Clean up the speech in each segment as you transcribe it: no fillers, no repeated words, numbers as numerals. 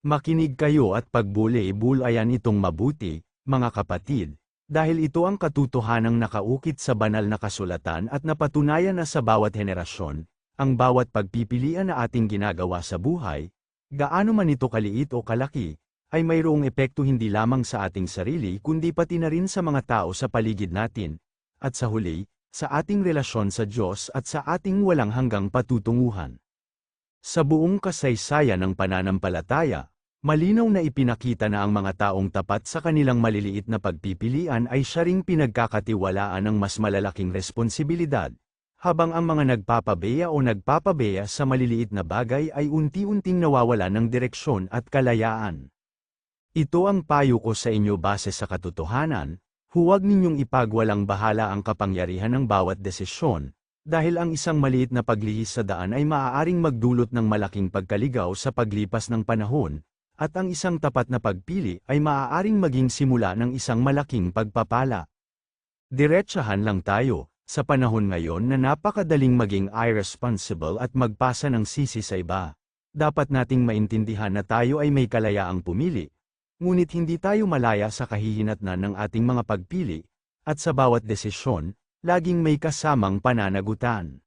Makinig kayo at pagbuli-bulayan itong mabuti, mga kapatid, dahil ito ang katotohanang nakaukit sa banal na kasulatan at napatunayan na sa bawat henerasyon, ang bawat pagpipilian na ating ginagawa sa buhay, gaano man ito kaliit o kalaki, ay mayroong epekto hindi lamang sa ating sarili kundi pati na rin sa mga tao sa paligid natin, at sa huli, sa ating relasyon sa Diyos at sa ating walang hanggang patutunguhan. Sa buong kasaysayan ng pananampalataya, malinaw na ipinakita na ang mga taong tapat sa kanilang maliliit na pagpipilian ay siya ring pinagkakatiwalaan ng mas malalaking responsibilidad, habang ang mga nagpapabeya o nagpapabeya sa maliliit na bagay ay unti-unting nawawala ng direksyon at kalayaan. Ito ang payo ko sa inyo base sa katotohanan, huwag ninyong ipagwalang bahala ang kapangyarihan ng bawat desisyon, dahil ang isang maliit na paglihis sa daan ay maaaring magdulot ng malaking pagkaligaw sa paglipas ng panahon, at ang isang tapat na pagpili ay maaaring maging simula ng isang malaking pagpapala. Diretsahan lang tayo, sa panahon ngayon na napakadaling maging irresponsible at magpasa ng sisi sa iba. Dapat nating maintindihan na tayo ay may kalayaang pumili, ngunit hindi tayo malaya sa kahihinatnan ng ating mga pagpili, at sa bawat desisyon, laging may kasamang pananagutan.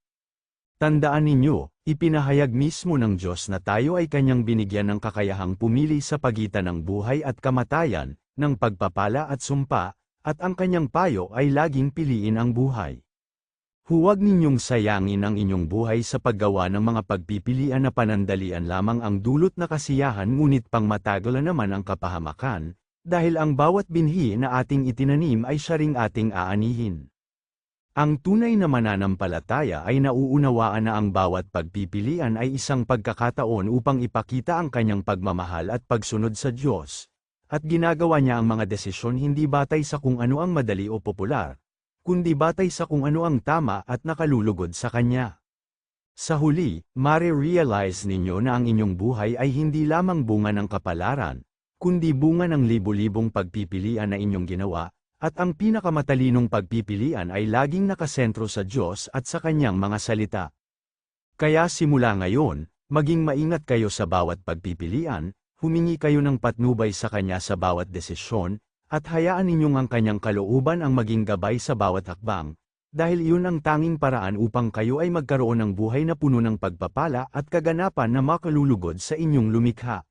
Tandaan ninyo, ipinahayag mismo ng Diyos na tayo ay Kanyang binigyan ng kakayahang pumili sa pagitan ng buhay at kamatayan, ng pagpapala at sumpa, at ang Kanyang payo ay laging piliin ang buhay. Huwag ninyong sayangin ang inyong buhay sa paggawa ng mga pagpipilian na panandalian lamang ang dulot na kasiyahan ngunit pangmatagalan naman ang kapahamakan, dahil ang bawat binhi na ating itinanim ay siya ring ating aanihin. Ang tunay na mananampalataya ay nauunawaan na ang bawat pagpipilian ay isang pagkakataon upang ipakita ang kanyang pagmamahal at pagsunod sa Diyos, at ginagawa niya ang mga desisyon hindi batay sa kung ano ang madali o popular, kundi batay sa kung ano ang tama at nakalulugod sa Kanya. Sa huli, mare-realize ninyo na ang inyong buhay ay hindi lamang bunga ng kapalaran, kundi bunga ng libu-libong pagpipilian na inyong ginawa, at ang pinakamatalinong pagpipilian ay laging nakasentro sa Diyos at sa Kanyang mga salita. Kaya simula ngayon, maging maingat kayo sa bawat pagpipilian, humingi kayo ng patnubay sa Kanya sa bawat desisyon, at hayaan ninyong ang Kanyang kalooban ang maging gabay sa bawat hakbang, dahil iyon ang tanging paraan upang kayo ay magkaroon ng buhay na puno ng pagpapala at kaganapan na makalulugod sa inyong lumikha.